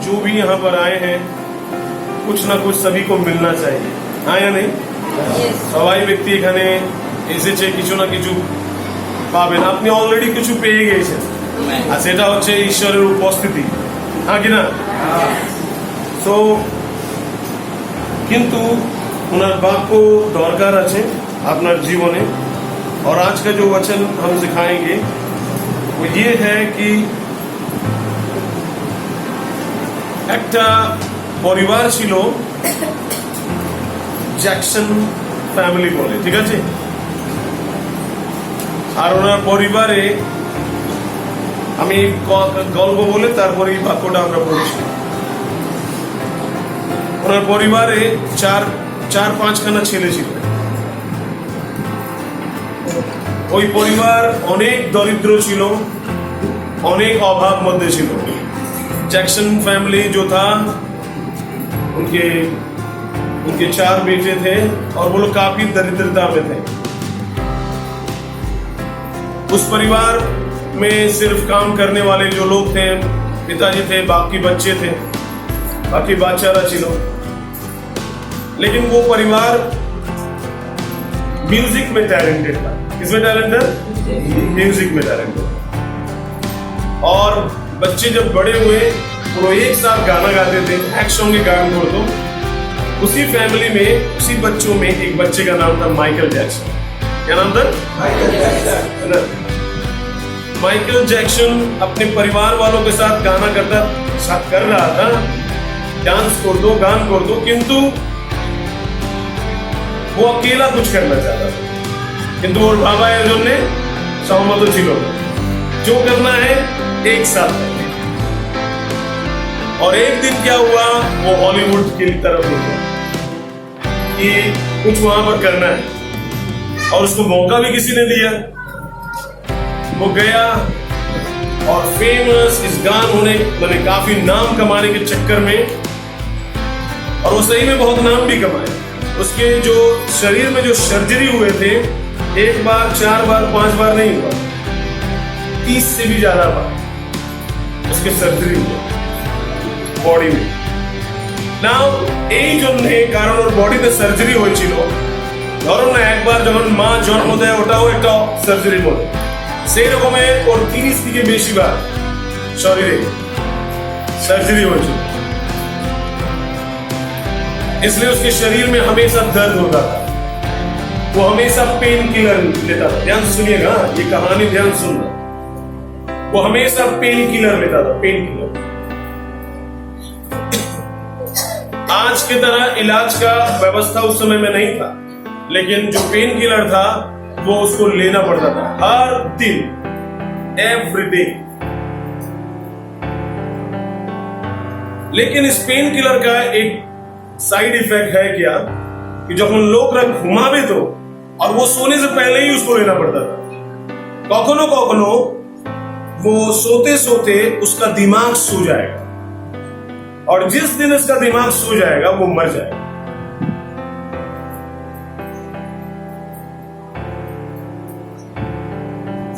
जो भी यहाँ पर आए हैं कुछ ना कुछ सभी को मिलना चाहिए, हाँ या नहीं? সবাই ব্যক্তি এখানে এসেছে কিছু না কিছু পাবেন। আপনি অলরেডি কিছু পেয়ে গিয়েছেন আর সেটা হচ্ছে ঈশ্বরের উপস্থিতি, হ্যাঁ কি না? সো কিন্তু ওনার বাক্য দরকার আছে আপনার জীবনে। और आज का जो वचन हम सिखाएंगे वो ये है कि একটা পরিবার ছিল জ্যাকসন ফ্যামিলি বলে, ঠিক আছে? আর ওনার পরিবারে আমি গল্প বলে তারপরে এই বাক্যটা আমরা পড়ছি। ওনার পরিবারে চার পাঁচখানা ছেলে ছিল। ওই পরিবার অনেক দরিদ্র ছিল, অনেক অভাব মধ্যে ছিল। जैक्सन फैमिली जो था उनके 4 बेटे थे और वो लोग काफी दरिद्रता में थे। उस परिवार में सिर्फ काम करने वाले जो लोग थे पिताजी थे, बाकी बच्चे थे, बाकी बाचारा चिलो। लेकिन वो परिवार म्यूजिक में टैलेंटेड था। किसमें टैलेंटेड? म्यूजिक में टैलेंटेड। और बच्चे जब बड़े हुए वो एक साथ गाना गाते थे, एक सॉन्ग गान कर दो। उसी फैमिली में उसी बच्चों में एक बच्चे का नाम था माइकल जैक्सन। क्या नाम था? माइकल जैक्सन अपने परिवार वालों के साथ गाना कर रहा था, डांस कर दो, गान कर दो, किंतु वो अकेला कुछ करना चाहता था। किंतु और बाबा अर्जुन ने सहमत छिलो, जो करना है एक साथ। और एक दिन क्या हुआ, वो हॉलीवुड की तरफ गया कि कुछ वहां पर करना है और उसको मौका भी किसी ने दिया। वो गया और फेमस इस गान होने मैंने काफी नाम कमाने के चक्कर में, और वो सही में बहुत नाम भी कमाए। उसके जो शरीर में जो सर्जरी हुए थे, 1 बार 4 बार 5 बार नहीं हुआ, 30 से भी ज्यादा बार उसके सर्जरी हुआ বডি में। নাও এই জন্য কারণ ওর বডিতে সার্জারি হয়েছিল। ধরুন না একবার যখন মা জন্ম দেয় ওটাও একটা সার্জারি বলে, সেই রকমের ওর 30 থেকে বেশি বার শরীরে सर्जरी হয়েছিল। इसलिए उसके शरीर में हमेशा दर्द होता था। वो हमेशा पेन किलर लेता था। ध्यान से सुनिएगा, ये कहानी ध्यान सुनना। वो हमेशा पेन किलर लेता था, पेन किलर। आज की तरह इलाज का व्यवस्था उस समय में नहीं था, लेकिन जो पेन किलर था वो उसको लेना पड़ता था हर दिन, एवरी डे। लेकिन इस पेन किलर का एक साइड इफेक्ट है क्या कि जब हम लोग रख घुमावे तो, और वो सोने से पहले ही उसको लेना पड़ता था। कखनो कखनो वो सोते सोते उसका दिमाग सो जाएगा, और जिस दिन इसका दिमाग सो जाएगा वो मर जाएगा।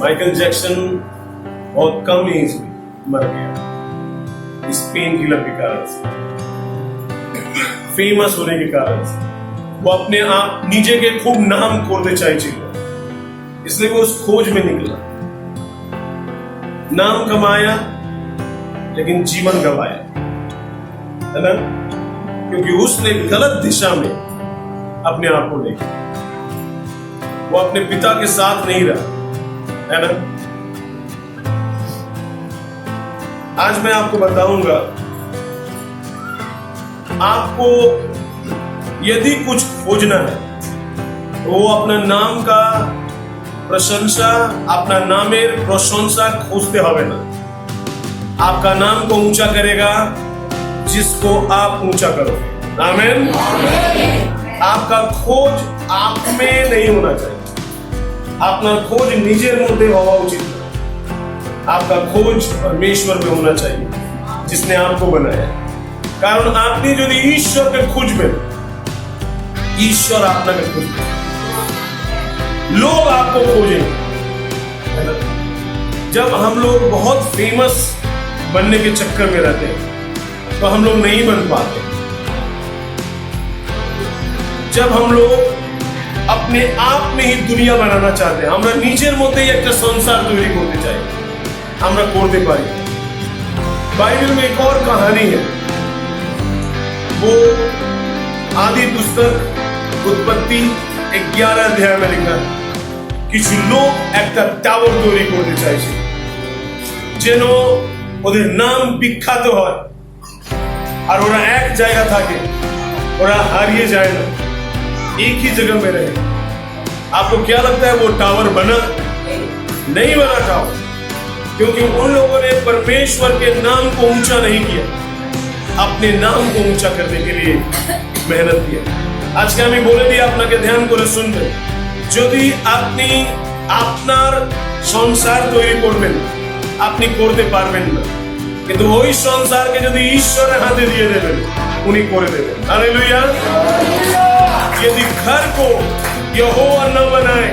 माइकल जैक्सन बहुत कम एज में मर गया इस पेन किलर के कारण से, फेमस होने के कारण से। वो अपने आप नीचे के खूब नाम करते चाहिए, इसलिए वो उस खोज में निकला, नाम कमाया लेकिन जीवन गंवाया, है ना? क्योंकि उसने गलत दिशा में अपने आप को देखा। वो अपने पिता के साथ नहीं रहा, है ना? आज मैं आपको बताऊंगा, आपको यदि कुछ खोजना है तो वो अपना नाम का प्रशंसा, अपना नामेर प्रशंसा खोजते হবে না। आपका नाम को ऊंचा करेगा जिसको आप ऊंचा करो। आमीन। आपका खोज आप में नहीं होना चाहिए, अपना खोज निजेर मध्य হওয়া उचित। आपका खोज परमेश्वर में होना चाहिए जिसने आपको बनाया। कारण आपने यदि ईश्वर के खोजबेन ईश्वर আপনাকে খুঁজবে, लोग आपको खोजेंगे। जब हम लोग बहुत फेमस बनने के चक्कर में रहते हैं तो हम लोग नहीं बन पाते। जब हम लोग अपने आप में ही दुनिया बनाना चाहते हैं, আমরা নিজের মধ্যেই একটা সংসার তৈরি করতে চাই, আমরা করতে পারি। बाइबल में एक और कहानी है, वो आदि पुस्तक उत्पत्ति 11 अध्याय में लिखा है। কিছু লোক একটা টাওয়ার তৈরি করতে চাইছে যেন ওদের নাম বিখ্যাত হয় আর ওরা এক জায়গা থাকে, ওরা হারিয়ে যায় না, एक ही जगह में रहे। आपको क्या लगता है वो टावर बना? नहीं बना टावर, क्योंकि उन लोगों ने परमेश्वर के नाम को ऊंचा नहीं किया, अपने नाम को ऊंचा करने के लिए मेहनत किया। आज के আমি বলে দিই, আপনাকে ধ্যান করে শুনবেন। যদি আপনি আপনার সংসার তৈরি করবেন, আপনি করতে পারবেন না, কিন্তু ওই সংসারকে যদি ঈশ্বরের হাতে দিয়ে দেবেন, উনি করে দেবেন। हालेलुया। यदि घर को यहोवा न बनाए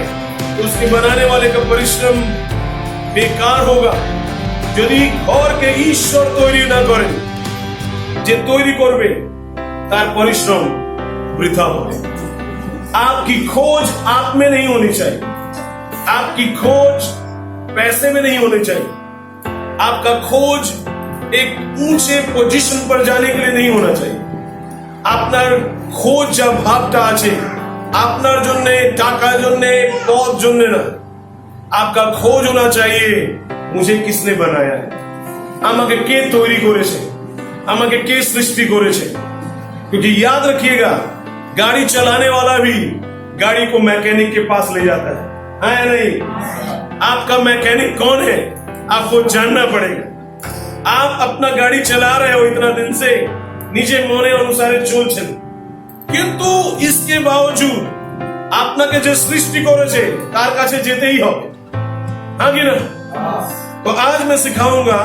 तो उसके बनाने वाले का परिश्रम बेकार होगा। यदि घर के ईश्वर তৈরি না করেন, যে তৈরি করবে তার পরিশ্রম বৃথা হবে। आपकी खोज आप में नहीं होनी चाहिए, आपकी खोज पैसे में नहीं होनी चाहिए, आपका खोज एक ऊंचे पोजीशन पर जाने के लिए नहीं होना चाहिए। আপনার খোঁজ যা ভাবটা আছে আপনার জন্য, টাকার জন্য, পদ জন্য না, आपका खोज होना चाहिए मुझे किसने बनाया है, আমাকে কে তৈরি করেছে, আমাকে কে সৃষ্টি করেছে। क्योंकि याद रखिएगा, गाड़ी चलाने वाला भी गाड़ी को मैकेनिक के पास ले जाता है या नहीं? आपका मैकेनिक कौन है आपको जानना पड़ेगा। आप अपना गाड़ी चला रहे हो इतना दिन से, নিজে মনে অনুসারে চলছেন, কিন্তু इसके बावजूद আপনাকে যে সৃষ্টি করেছে তার কাছে যেতেই হবে, हाँ कि ना? तो आज मैं सिखाऊंगा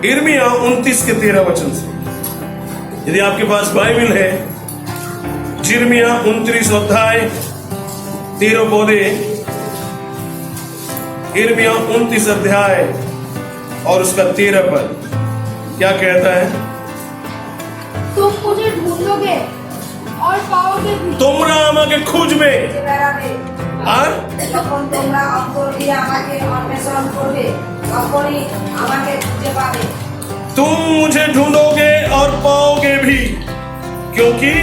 यिर्मयाह 29 के 13 वचन से। यदि आपके पास बाइबल है, यिर्मयाह 29 अध्याय 13 पौधे, यिर्मयाह 29 अध्याय और उसका 13 पद क्या कहता है? तुम मुझे ढूंढोगे और पाओगे भी, তোমরা আমাকে খুঁজবে বেড়াবে, আর যখন তোমরা অন্তর দিয়ে আমাকে অন্বেষণ করবে তখনই আমাকে খুঁজে পাবে। तुम मुझे ढूंढोगे और पाओगे भी, क्योंकि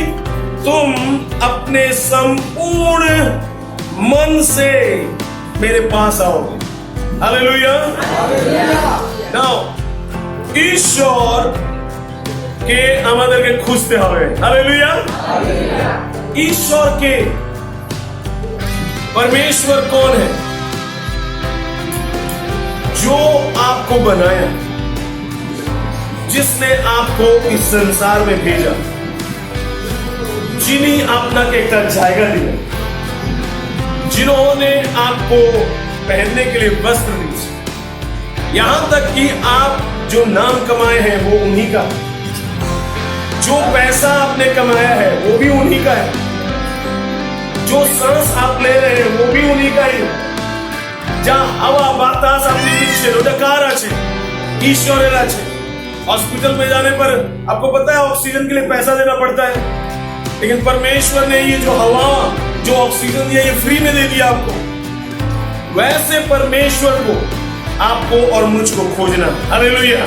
तुम अपने संपूर्ण मन से मेरे पास आओगे। हालेलुया। नाउ ঈশ্বর কে আমাদেরকে খুঁজতে হবে। हालेलुया। ईश्वर के परमेश्वर कौन है? जो आपको बनाया, जिसने आपको इस संसार में भेजा, যিনি আপনাকে একটা জায়গা দিলেন, जिन्होंने आपको पहनने के लिए वस्त्र दिए, यहां तक कि आप जो नाम कमाए हैं वो उन्हीं का, जो पैसा आपने कमाया है वो भी उन्हीं का है, जो सांस आप ले रहे हैं वो भी उन्हीं का ही है, যা হাওয়া বাতাস আপনি নিচ্ছেন ওটা কার আছে? ईश्वरेर আছে। हॉस्पिटल में जाने पर आपको पता है ऑक्सीजन के लिए पैसा देना पड़ता है, लेकिन परमेश्वर ने ये जो हवा, जो ऑक्सीजन दिया, ये फ्री में दे दिया आपको। वैसे परमेश्वर को आपको और मुझको खोजना। हालेलुया।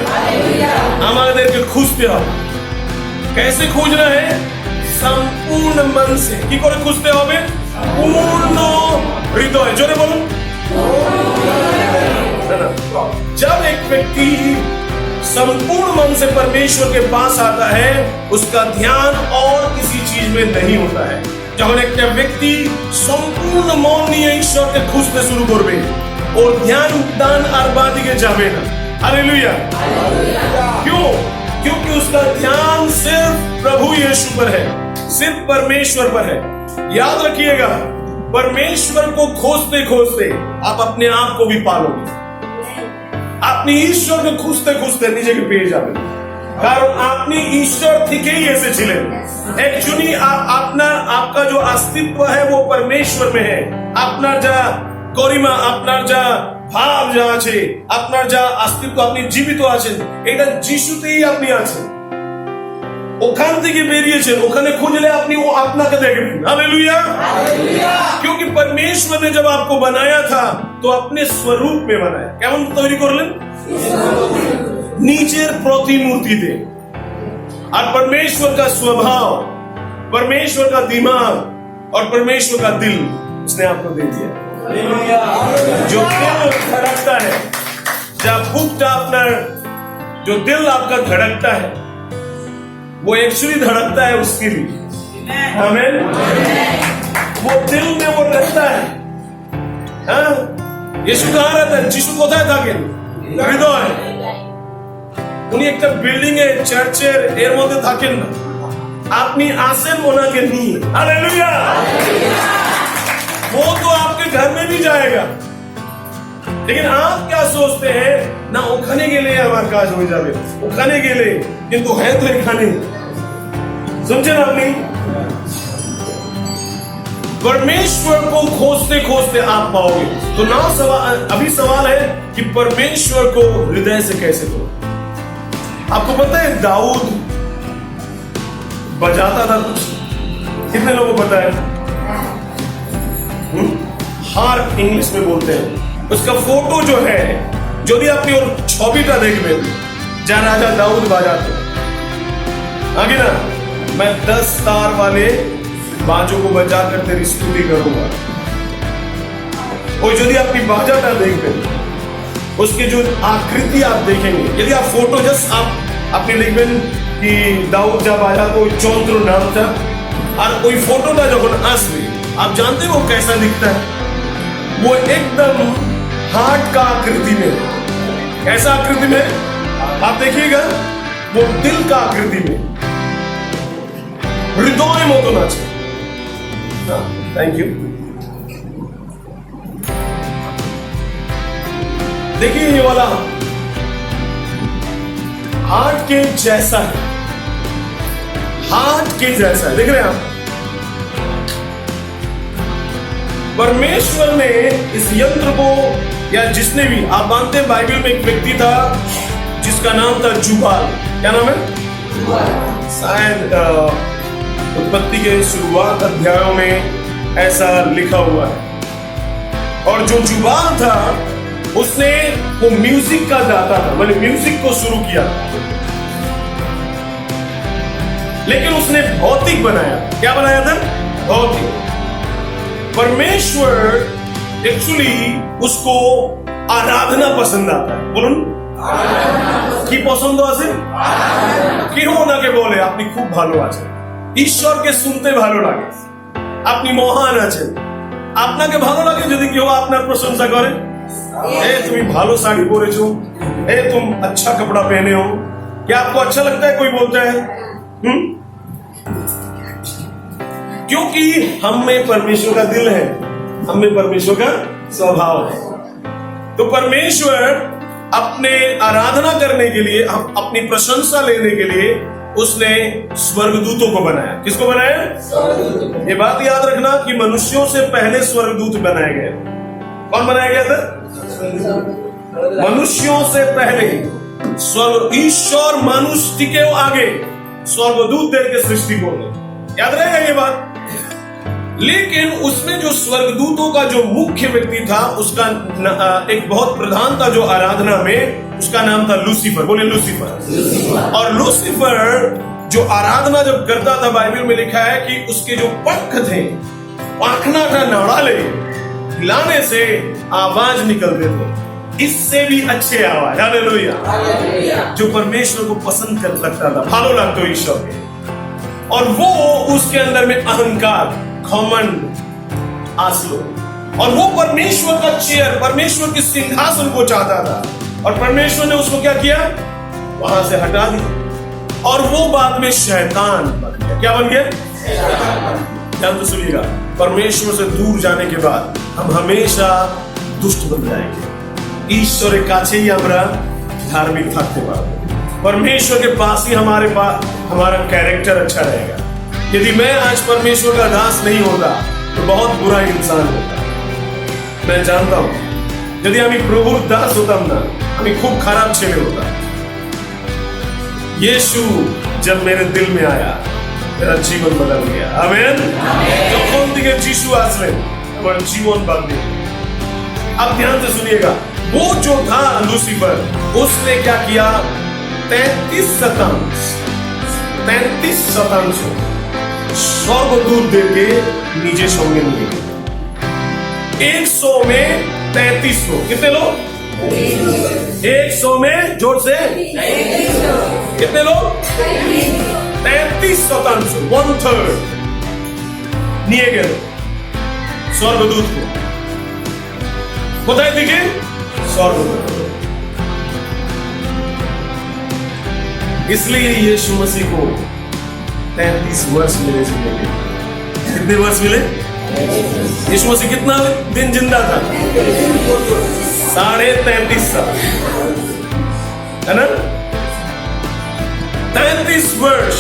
আমাদেরকে খুঁজতে হবে। कैसे खोजना है? संपूर्ण मन से। কি করে খুঁজতে হবে? পূর্ণ হৃদয়। জোরে বলুন। जब एक व्यक्ति संपूर्ण मन से परमेश्वर के पास आता है, उसका ध्यान और किसी चीज में नहीं होता है। যখন একটা ব্যক্তি সম্পূর্ণ মন নিয়ে ঈশ্বরকে খুঁজতে শুরু করবে, ওর ধ্যান দান আর বাদিকে যাবে না। हालेलुया। क्यों? क्योंकि उसका ध्यान सिर्फ प्रभु यीशु पर है, सिर्फ परमेश्वर पर है। याद रखिएगा, परमेश्वर को खोजते खोजते आप अपने आप को भी पालोगे। আপনি ঈশ্বরকে খুঁজতে খুঁজতে নিজেকে পেয়ে যাবেন। কারণ আপনি ঈশ্বর থেকেই এসেছিলেন। एक्चुअली आपका जो अस्तित्व है वो परमेश्वर में है। আপনার যা গরিমা, আপনার যা ভাব যা আছে, আপনার যা अस्तित्व, আপনি জীবিত আছেন, এটা যিশুতেই আপনি আছেন। ওখান থেকে বেরিয়েছেন, ওখানে খুঁজলে আপনি ও আপনাকে দেখবেন। हालेलुया। क्योंकि परमेश्वर ने जब आपको बनाया था तो अपने स्वरूप में बनाया। কেমন তৈরি করলেন? नीचे प्रतिमूर्ति दे। और परमेश्वर का स्वभाव, परमेश्वर का दिमाग और परमेश्वर का दिल उसने आपको दे दिया। जो दिल धड़कता है, जब बुकटा अपना जो दिल आपका धड़कता है वो एक्चुअली धड़कता है उसके लिए। आमीन। वो दिल में वो रहता है। हाँ, यीशु कहाँ रहता है? यीशु কোথায় থাকেন? হৃদয়। উনি একটা বিল্ডিং এ, চার্চের এর মধ্যে থাকেন না, আপনি আসেন ওনাকে নিয়ে। हालेलुया। वो तो आपके घर में भी जाएगा, लेकिन आप क्या सोचते हैं ना ওখানে গেলে আমার কাজ হয়ে যাবে, ওখানে গেলে, কিন্তু है तो এখানে। समझे ना আপনি? परमेश्वर को खोजते खोजते आप पाओगे। तो ना अभी सवाल है कि परमेश्वर को हृदय से कैसे करो। आपको पता है दाऊद बजाता था कुछ? कितने लोगों को पता है? हार्प इंग्लिश में बोलते हैं। उसका फोटो जो है, जो भी अपनी और छविटा देखबे जा राजा दाऊद बजाते आगे ना, मैं 10 तार वाले बाजों को बजाकर तेरी स्तुति करूंगा। और यदि अपनी बाजाटा देखबे, उसके जो आकृति आप देखेंगे, यदि आप फोटो जस्ट आप अपने लिखবেন कि दाऊद जब आया तो चौंत्र नाम था, और कोई फोटोটা যখন আসবে आप जानते हो वो कैसा दिखता है? वो एकदम हार्ट का आकृति में। कैसा आकृति में? आप देखिएगा, वो दिल का आकृति में, हृदय মতন আছে। Thank you. देखिए ये वाला हार्ट के जैसा है, हार्ट के जैसा है। देख रहे हैं आप? परमेश्वर ने इस यंत्र को, या जिसने भी, आप मानते हैं बाइबल में एक व्यक्ति था जिसका नाम था जुबाल। क्या नाम है? शायद उत्पत्ति के शुरुआत अध्यायों में ऐसा लिखा हुआ है। और जो जुबाल था उसने वो म्यूजिक का दाता था, मैंने म्यूजिक को शुरू किया, लेकिन उसने भौतिक बनाया। क्या बनाया था? भौतिक। परमेश्वर एक्चुअली उसको आराधना पसंद आता है। बोलून কি পছন্দ আছে? কেউ ওনাকে বলে আপনি খুব ভালো আছেন, ঈশ্বরকে শুনতে ভালো লাগে, আপনি মহান আছেন। আপনাকে ভালো লাগে যদি কেউ আপনার প্রশংসা করে? ए तुम भालो साड़ी पहने हो, ए तुम अच्छा कपड़ा पहने हो, क्या आपको अच्छा लगता है कोई बोलता है? क्योंकि हम में परमेश्वर का दिल है, हम में परमेश्वर का स्वभाव है। तो परमेश्वर अपने आराधना करने के लिए, अपनी प्रशंसा लेने के लिए उसने स्वर्गदूतों को बनाया। किसको बनाया? ये बात याद रखना कि मनुष्यों से पहले स्वर्गदूत बनाए गए। कौन बनाया गया था? मनुष्यों से पहले ईश्वर मनुष्य के आगे स्वर्गदूत देर के सृष्टि को। याद रहेगा ये बात। लेकिन उसमें जो स्वर्गदूतों का जो मुख्य व्यक्ति था, उसका एक बहुत प्रधान था जो आराधना में, उसका नाम था लूसीफर। बोले लूसीफर। और लूसीफर जो आराधना जब करता था, बाइबल में लिखा है कि उसके जो पंख थे, पाखना था नाड़ाले, हिलाने से आवाज निकलते थे, इससे भी अच्छे आवाज। हालेलुया। जो परमेश्वर को पसंद कर लगता था, भालो लगता ईश्वर के। और वो उसके अंदर में अहंकार, घमंड, आसलो, और वो परमेश्वर का चेयर, परमेश्वर के सिंहासन को चाहता था, और परमेश्वर ने उसको क्या किया? वहां से हटा दिया, और वो बाद में शैतान बन गया। क्या बन गया? ध्यान तो सुनिएगा, परमेश्वर से दूर जाने के बाद हम हमेशा दुष्ट बन जाएंगे। ঈশ্বরের কাছেই আমরা ধার্মিক থাকতে পারবো। परमेश्वर के पास ही हमारे पास हमारा कैरेक्टर अच्छा रहेगा। यदि मैं आज परमेश्वर का दास नहीं होता तो बहुत बुरा इंसान होता। मैं जानता हूं यदि আমি প্রভুর দাস হতাম না আমি খুব খারাপ ছেলে হতাম। यीशु जब मेरे दिल में आया मेरा जीवन बदल गया। आमीन। যখন থেকে যিশু আসলেন আমার জীবন বদলে गया। अब ध्यान से सुनिएगा, वो जो था लूसीफर उसने क्या किया? 33 শতাংশ স্বর্গদূত देके नीचे সঙ্গে নিয়ে गए। 100 में 33 लोग। कितने लोग? 100 में जोर से कितने लोग? 33 শতাংশ 1/3 নিয়ে গেল স্বর্গদূত को। কোথায় দিকে? স্বর্গদূত। इसलिए यीशु मसीह को 33 वर्ष मिले जीने के। कितने वर्ष मिले? यीशु मसीह कितना दिन जिंदा था? 33.5 साल, है ना? 33 वर्ष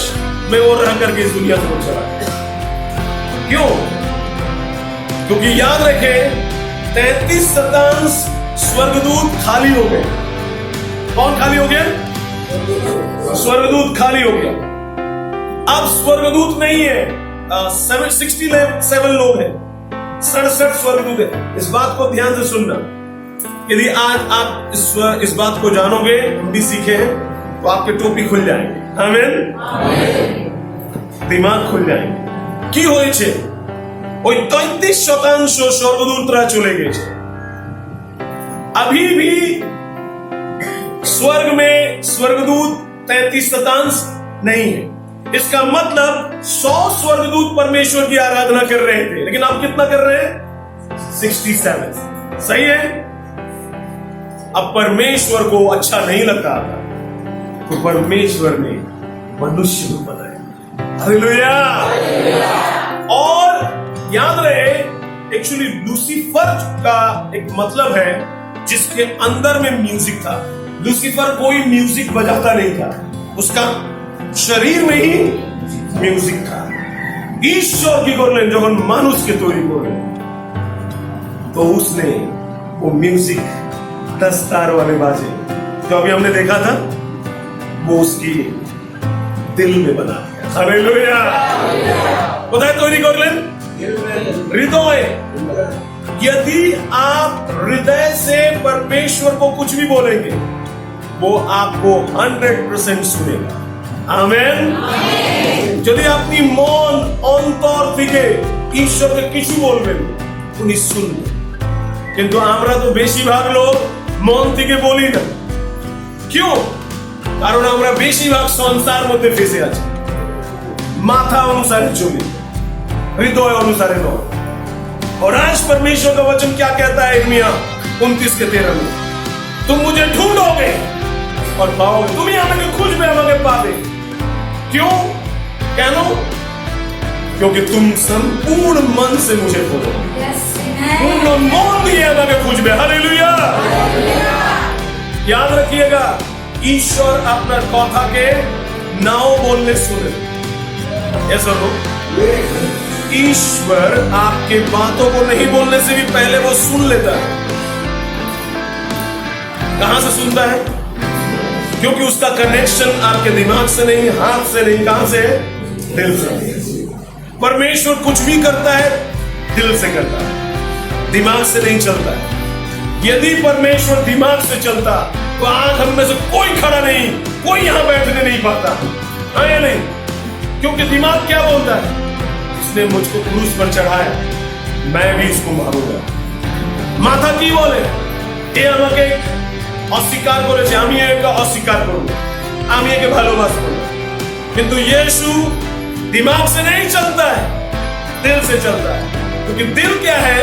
में वो रह करके इस दुनिया से चला। क्यों? क्योंकि याद रखें 33 शतांश स्वर्गदूत खाली हो गए। कौन खाली हो गया? स्वर्गदूत खाली हो गया। अब स्वर्गदूत नहीं है, 67 लोग हैं, 67 स्वर्गदूत है। इस बात को ध्यान से सुनना। यदि आज आप इस बात को जानोगे, हम भी सीखे हैं, तो आपके टोपी खुल जाएंगे। आमीन। दिमाग खुल जाएंगे। কি হয়েছে? ওই 33 শতাংশ স্বর্গদূতরা চলে গেছে। अभी भी स्वर्ग में स्वर्गदूत 33 शतांश नहीं है। इसका मतलब 100 स्वर्गदूत परमेश्वर की आराधना कर रहे थे, लेकिन आप कितना कर रहे हैं? 67। सही है। अब परमेश्वर को अच्छा नहीं लगता था तो परमेश्वर ने मनुष्य को बनाया। हालेलुया। और याद रहे, एक्चुअली लूसीफर का एक मतलब है जिसके अंदर में म्यूजिक था। लूसीफर कोई म्यूजिक बजाता नहीं था, उसका शरीर में ही म्यूजिक था। ईश्वर की করলেন যখন মানুষকে তৈরি করলেন तो उसने वो म्यूजिक 10 तार वाले बाजे जो अभी हमने देखा था वो उसकी दिल में बना दिया। हालेलुया। কোথায় তৈরি করলেন? हृदय। यदि आप हृदय से परमेश्वर को कुछ भी बोलेंगे वो आपको 100% सुनेगा। आमेन। যদি আপনি মন অন্তর থেকে ঈশ্বরকে কিছু বলবেন উনি শুনবেন। কিন্তু আমরা তো বেশিরভাগ লোক মন থেকে বলি না। क्यों? কারণ আমরা বেশিরভাগ সংসার মধ্যে ফেসে আছি। माथा अनुसार चले, हृदय अनुसार नौ। और आज परमेश्वर का वचन क्या कहता है? यिर्मयाह 29:13 में, तुम मुझे ढूंढोगे और पाओगे, तुम ही আমাকে খুঁজবে আমাকে পাবে। क्यों? কেন? क्योंकि तुम संपूर्ण मन से मुझे खोजोगे। पूर्ण मन দিয়ে আমাকে খুঁজবে। हालेलुया। याद रखिएगा, ईश्वर আপনার কথাকে नाও बोलने सुने। ऐसा हो, ईश्वर आपके बातों को नहीं बोलने से भी पहले वो सुन लेता है। कहां से सुनता है? क्योंकि उसका कनेक्शन आपके दिमाग से नहीं, हाथ से नहीं, कहां से है? दिल से। परमेश्वर कुछ भी करता है दिल से करता है, दिमाग से नहीं चलता है। यदि परमेश्वर दिमाग से चलता तो आज हम में से कोई खड़ा नहीं, कोई यहां बैठने नहीं पाता। हाँ या नहीं? क्योंकि दिमाग क्या बोलता है? इसने मुझको क्रूस पर चढ़ाया, मैं भी इसको मारूंगा। माथा की बोले এ আমাকে অস্বীকার করেছে, আমি একে অস্বীকার করব, আমি একে ভালোবাসবো। কিন্তু यीशु दिमाग से नहीं चलता है, दिल से चलता है। क्योंकि दिल क्या है?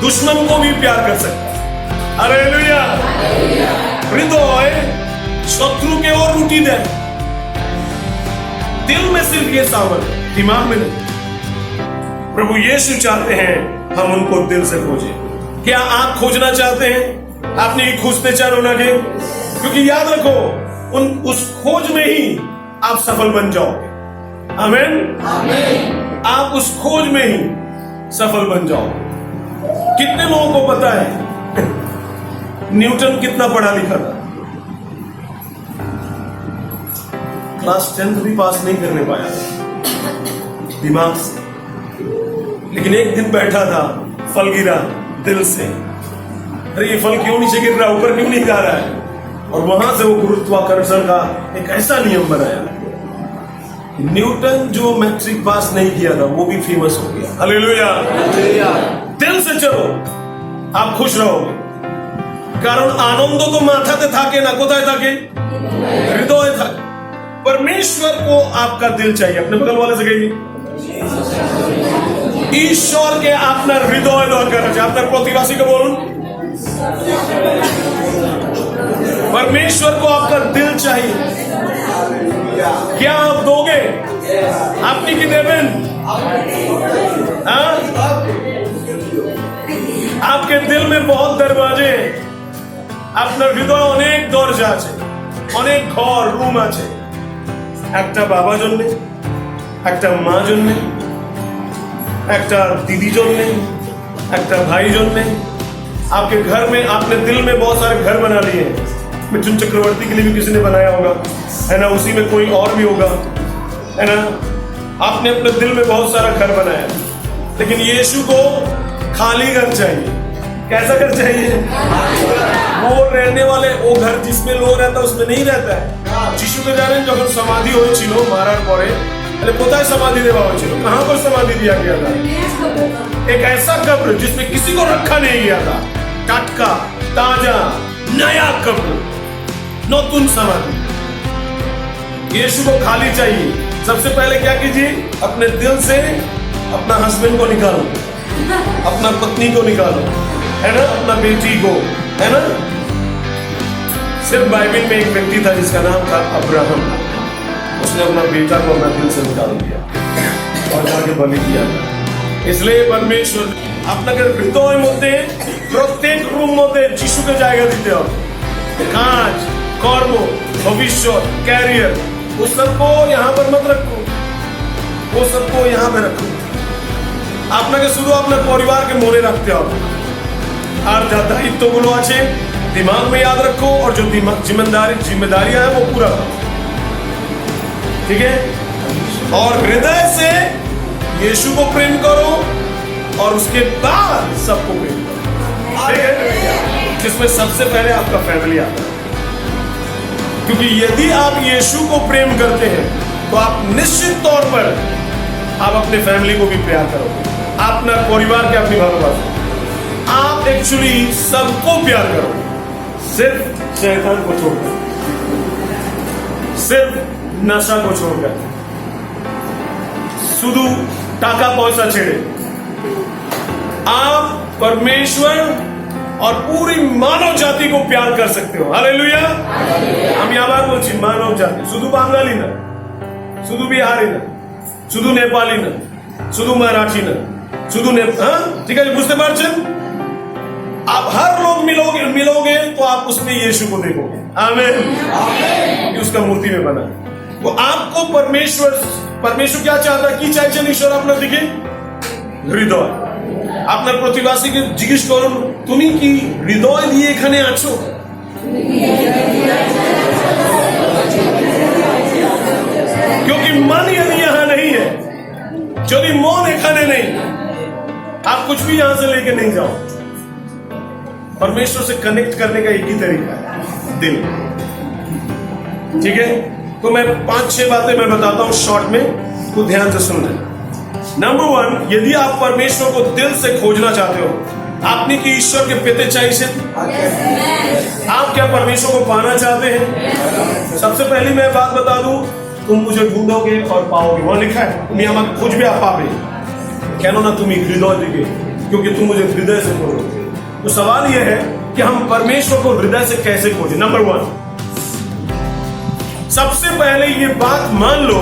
दुश्मन को भी प्यार कर सकता है। हालेलुया। हृदय शत्रु के ओर रूठी दे। दिल में सिर्फ ये सावन, दिमाग में नहीं। प्रभु यीशु चाहते हैं हम उनको दिल से खोजें। क्या आप खोजना चाहते हैं? आपने खोजते चारो ना के? क्योंकि याद रखो उस खोज में ही आप सफल बन जाओगे। आमीन। आप उस खोज में ही सफल बन जाओगे। कितने लोगों को पता है न्यूटन कितना पढ़ा लिखा था? क्लास 10th भी पास नहीं करने पाया दिमाग से, लेकिन एक दिन बैठा था, फल गिरा दिल से, अरे ये फल क्यों नीचे गिर रहा है, ऊपर क्यों नहीं जा रहा है? और वहां से वो गुरुत्वाकर्षण का एक ऐसा नियम बनाया, न्यूटन जो मैट्रिक पास नहीं किया था वो भी फेमस हो गया। हालेलुया। दिल से चलो, आप खुश रहोगे। कारण आनंद तो माथाते থাকে না, কোথায় থাকে? হৃদয়ে থাকে। परमेश्वर को आपका दिल चाहिए। अपने बगल वाले से कहिए, ईश्वर के আপনার হৃদয় দরকার আছে। আপনার প্রতিবাসী को बोलूं, परमेश्वर को आपका दिल चाहिए। क्या आप दोगे? আপনি কি দেবেন? आपके दिल में बहुत दरवाजे, আপনার হৃদয় অনেক দরজা আছে, অনেক ঘর রুম আছে। একটা বাবা জন্যে, একটা মা জন্যে, একটা दीदी জন্যে, একটা भाई জন্যে। आपके घर में, आपने दिल में बहुत सारे घर बना लिए। मिथुन चक्रवर्ती के लिए भी किसी ने बनाया होगा, है ना? उसी में कोई और भी होगा, है ना? आपने अपने दिल में बहुत सारा घर बनाया, लेकिन यीशु को खाली घर चाहिए। कैसा घर चाहिए? वो रहने वाले, वो घर जिसमें लोग रहता उसमें नहीं रहता है। যিশুকে জানেন যখন সমাধি হয়েছিল মারার পরে, তাহলে কোথায় সমাধি দেওয়া হয়েছিল? कहां पर समाधि दिया गया था? एक ऐसा कब्र जिसमें किसी को रखा नहीं गया था, टटका ताजा नया कब्र, नतून समाधि। यीशु को खाली चाहिए। सबसे पहले क्या कीजिए? अपने दिल से अपना हस्बैंड को निकालो, अपना पत्नी को निकालो, है ना? अपना बेटी को, है ना? सिर्फ बाइबल में एक व्यक्ति था जिसका नाम था अब्राहम। उसने अपना बेटा को अपना दिल से निकाल दिया और जाके बलि दिया। इसलिए परमेश्वर আপনাকে হৃদয় মধ্যে প্রত্যেক রুম মধ্যে যিশুকে জায়গা দিতে হবে। কাজ, কর্ম, ভবিষ্যৎ, ক্যারিয়ার, वो सबको यहाँ पर मत रखो, वो सबको यहाँ पे रखो। আপনাকে শুধু আপনার পরিবারকে মনে রাখতে হবে, আর যা দায়িত্বগুলো আছে दिमाग में याद रखो, और जो जिम्मेदारियां हैं वो पूरा करो, ठीक है? और हृदय से यीशु को प्रेम करो, और उसके बाद सबको प्रेम करो, ठीक है? जिसमें सबसे पहले आपका फैमिली आता है। क्योंकि यदि आप यीशु को प्रेम करते हैं तो आप निश्चित तौर पर आप अपने फैमिली को भी प्यार करोगे, अपना परिवार के अपनी भालोबासो, आप एक्चुअली सबको प्यार करोगे, सिर्फ शैतान को छोड़कर, सिर्फ नशा को छोड़कर, শুধু টাকা পয়সা ছেড়ে आप परमेश्वर और पूरी मानव जाति को प्यार कर सकते हो। हालेलुया। আমি আবার বলছি, মানব জাতি, শুধু বাঙালি না, শুধু বিহারি না, শুধু নেপালি না, শুধু মারাঠি না, শুধু ঠিক আছে, বুঝতে পারছেন? आप हर लोग मिलोगे तो आप उसमें यीशु को देखोगे। आमीन। उसका मूर्ति में बना। तो आपको परमेश्वर क्या चाहता है? কি চাইছেন ঈশ্বর আপনার দিকে? হৃদয়। আপনার প্রতিবাসীকে জিজ্ঞেস করুন, তুমি কি হৃদয় দিয়ে এখানে আছো? क्योंकि मन यदि यहाँ नहीं है, यदि मन এখানে नहीं, आप कुछ भी यहां से लेके नहीं जाओ। परमेश्वर से कनेक्ट करने का एक ही तरीका है, दिल, ठीक है? तो मैं 5-6 बातें मैं बताता हूं शॉर्ट में, तो ध्यान से सुनना। नंबर 1, यदि आप परमेश्वर को दिल से खोजना चाहते हो, आपने कि ईश्वर के पेते चाहिए, आप क्या परमेश्वर को पाना चाहते हैं? सबसे पहली मैं बात बता दूं, तुम मुझे ढूंढोगे और पाओगे। वहां लिखा है, तुम यहाँ खोज भी आप पाओगे, कहना ना तुम हृदय दिखे, क्योंकि तुम मुझे हृदय से खोजोगे। तो सवाल यह है कि हम परमेश्वर को हृदय से कैसे खोजें? नंबर 1, सबसे पहले ये बात मान लो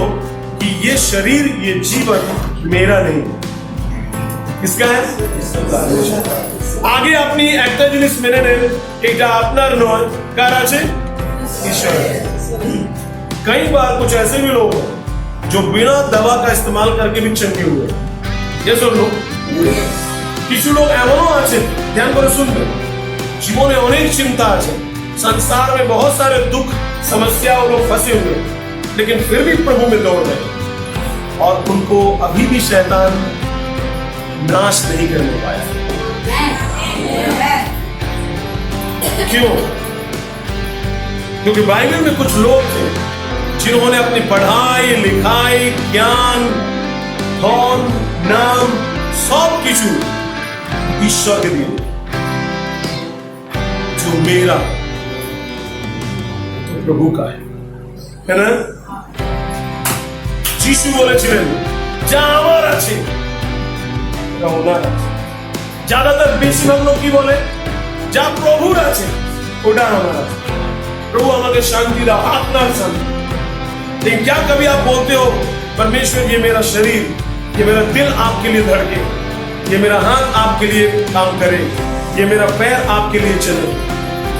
कि ये शरीर, ये जीवन मेरा नहीं, किसका है? आगे अपनी একটা জিনিস মেনে নেন, এটা আপনার নয়, কার আছে? ঈশ্বর। कई बार कुछ ऐसे भी लोग हैं जो बिना दवा का इस्तेमाल करके भी चंगे हुए हैं। ये सुन लो, কিছু লোক এমনও আছে, ধ্যান করে শুনবে, জীবনে অনেক চিন্তা আছে, संसार में बहुत सारे दुख समस्या वो लोग फंसे हुए, लेकिन फिर भी प्रभु में दौड़ रहे और उनको अभी भी शैतान नाश नहीं करने पाया। क्यों? क्योंकि बाइबल में कुछ लोग थे जिन्होंने अपनी पढ़ाई लिखाई ज्ञान धन नाम सब किछु ईश्वर के दिए, जो मेरा तो प्रभु का है ना। যিশু বলেছিলেন যা আমার আছে এটা ওনার আছে। ज्यादातर বেশিরভাগ লোক কি বলে যা প্রভুর আছে ওটা আমার আছে। प्रभु हमारे शांति दा आत्मा शांति। लेकिन क्या कभी आप बोलते हो परमेश्वर ये मेरा शरीर ये मेरा दिल आपके लिए धड़के, ये मेरा हाथ आपके लिए काम करे, ये मेरा पैर आपके लिए चले?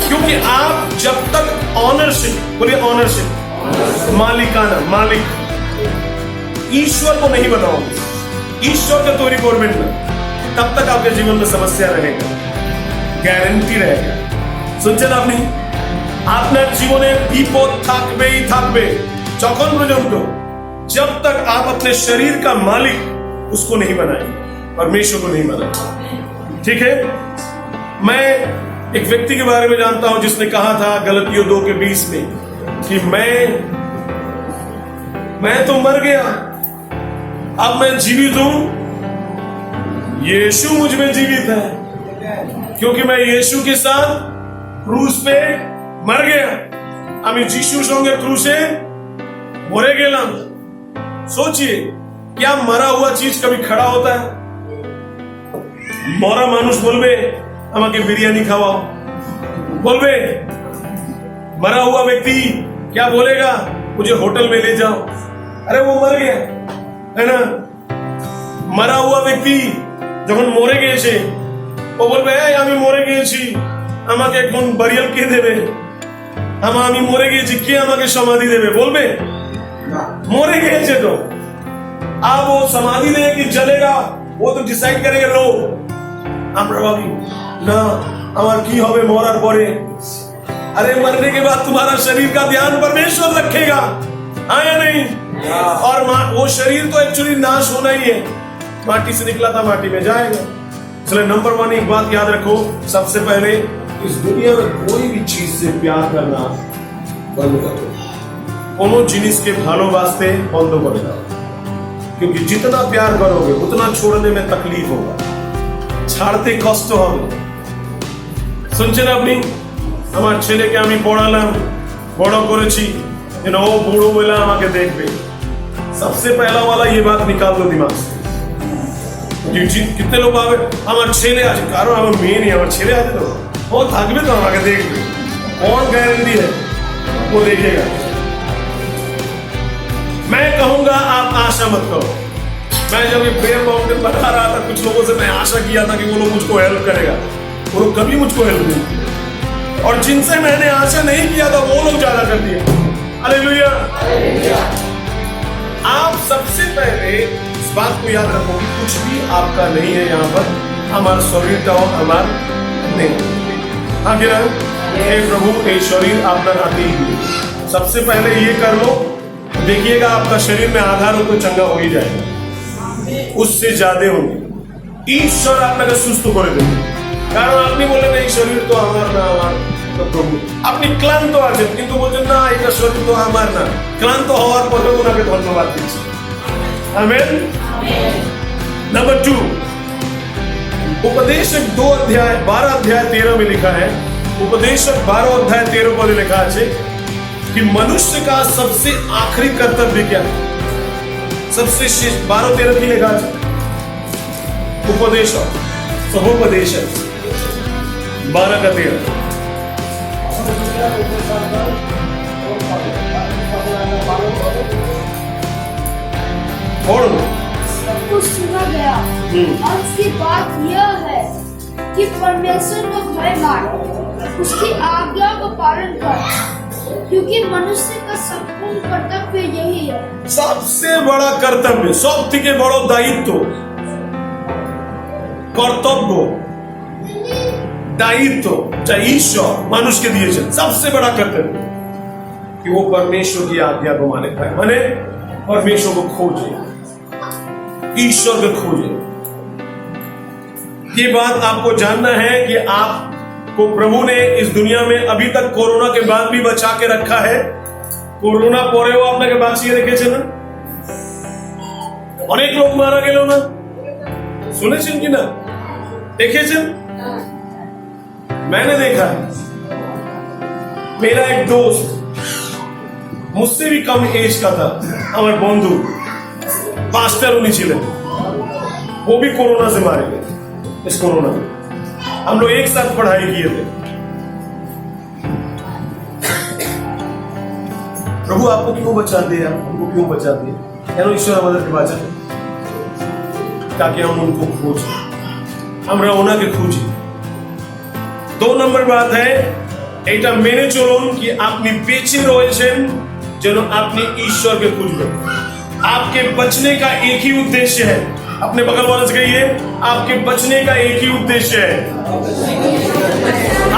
क्योंकि आप जब तक ऑनरशिप, बोलिए ऑनरशिप, मालिकाना मालिक ईश्वर को नहीं बनाओगे, ईश्वर के तोरी गवर्नमेंट में, तब तक आपके जीवन में समस्या रहेगा, গ্যারান্টি रहेगा। শুনছেন আপনি? আপনার জীবনে বিপদ থাকবেই থাকবে যখন পর্যন্ত जब तक आप अपने शरीर का मालिक उसको नहीं बनाए, परमेश्वर को नहीं बनाए। ठीक है? मैं एक व्यक्ति के बारे में जानता हूं जिसने कहा था गलतियों 2:20 में कि मैं तो मर गया, अब मैं जीवित हूं, यीशु मुझ में जीवित है, क्योंकि मैं यीशु के साथ क्रूस पे मर गया। আমি যিশুর সঙ্গে ক্রুশে মরে গেলাম। सोचिए क्या मरा हुआ चीज कभी खड़ा होता है? मरा मानुष बोलबे আমাকে बिरयानी खावाओ, बोलबे? मरा हुआ व्यक्ति क्या बोलेगा मुझे होटल में ले जाओ? अरे वो मर गया है ना। मरा हुआ व्यक्ति যখন মরে গিয়েছে ও বলবে এই আমি মরে গিয়েছি আমাকে এখন বারিয়াল কে দেবে, আমি মরে গিয়েছি কে আমাকে সমাধি দেবে? বলবে না, মরে গিয়েছে তো। अब वो समाधि देने की चलेगा वो तो डिसाइड करेंगे लोग। আমরা ভাবি না আমার কি হবে মরার পরে? अरे मरने के बाद तुम्हारा शरीर का ध्यान परमेश्वर रखेगा, हाँ या नहीं? और वो शरीर तो एक्चुअली नाश होना ही है, माटी से निकला था माटी में जाएगा। चलो नंबर 1 एक बात याद रखो, सबसे पहले इस दुनिया में कोई भी चीज से प्यार करना बंद करो, कोनो जिनिस के ভালোবাসতে বন্ধ করে দাও, क्योंकि जितना प्यार करोगे उतना छोड़ने में तकलीफ होगा, ছাড়তে কষ্ট হবে। শুনছেন আপনি? আমার ছেলেকে আমি পড়ালাম বড় করেছি, ও বুড়ো বেলা আমাকে দেখবে, सबसे पहला वाला ये बात निकाल दो दिमाग से। कितने लोग आवे আমার ছেলে আছে, কারণ আমার মেয়ে নেই, আমার ছেলে আছে তো ও থাকবে তো আমাকে দেখবে, कौन गारंटी है वो देखेगा। मैं कहूंगा आप आशा मत करो। मैं जब ये प्रेयर माउंटेन बता रहा था कुछ लोगों से मैं आशा किया था कि वो लोग मुझको हेल्प करेगा, वो लोग कभी मुझको हेल्प नहीं, और जिनसे मैंने आशा नहीं किया था वो लोग ज्यादा कर दिए। हालेलुया। आप सबसे पहले इस बात को याद रखो कि कुछ भी आपका नहीं है यहाँ पर, हमारा शरीर का हमारा नहीं। हाँ गिरा हे प्रभु ये शरीर आपका हाथी ही, सबसे पहले ये कर लो, देखिएगा आपका शरीर में आधार हो तो चंगा हो ही जाएगा, उससे ज्यादा होंगे। ईश्वर আপনাকে সুস্থ করে দেবে, কারণ আপনি বলেন এই শরীর তো আমার না, আমার তো প্রভু। আপনি ক্লান্ত আছেন কিন্তু বলছেন না এটা শরীর তো আমার না, ক্লান্ত হওয়ার পরেও ওনাকে ধন্যবাদ দিচ্ছি। আমেন। नंबर 2 उपदेशक 2 अध्याय 12 अध्याय 13 में लिखा है, उपदेशक 12 अध्याय 13 पर लिखा है कि मनुष्य का सबसे आखिरी कर्तव्य क्या है? सबसे श्रेष्ठ 12-13 की लिखा है उपदेशक, सहोपदेशक 12 का 13। सब कुछ सुना गया और उसकी बात यह है कि परमेश्वर को भय मान, उसकी आज्ञा को पालन कर क्योंकि मनुष्य का संपूर्ण कर्तव्य यही है। सबसे बड़ा कर्तव्य, सब থেকে বড় দায়িত্ব, কর্তব্য, দায়িত্ব যা ঈশ্বর মানুষকে দিয়েছেন, सबसे बड़ा कर्तव्य कि वो परमेश्वर की आज्ञा को माने पाए, माने परमेश्वर को खोजे, ईश्वर को खोजे। ये बात आपको जानना है कि आपको प्रभु ने इस दुनिया में अभी तक कोरोना के बाद भी बचा के रखा है। कोरोना পরেও আপনাকে বাঁচিয়ে রেখেছে না? অনেক লোক মারা গেল না? শুনেছেন কি না? देखेছেন? मैंने देखा है। मेरा एक दोस्त मुझसे भी कम एज का था, हमारे बंधु पास्टर उन्हीं ছিলেন, वो भी कोरोना से मारे गए। इस कोरोना में हम लोग एक साथ पढ़ाई किए थे। प्रभु आपको क्यों बचा दिया, हमको क्यों बचा दिया? কেন ঈশ্বর আমাদেরকে বাঁচালেন? ताकि हम उनको खोजें, আমরা ওনাকে খুঁজি। 2 নম্বর बात है, এটা মেনে চলুন कि আপনি বেঁচে রয়েছেন যেন আপনি ঈশ্বরকে খুঁজবেন। आपके बचने का एक ही उद्देश्य है, अपने बगल वाले से कहिए, आपके बचने का एक ही उद्देश्य है,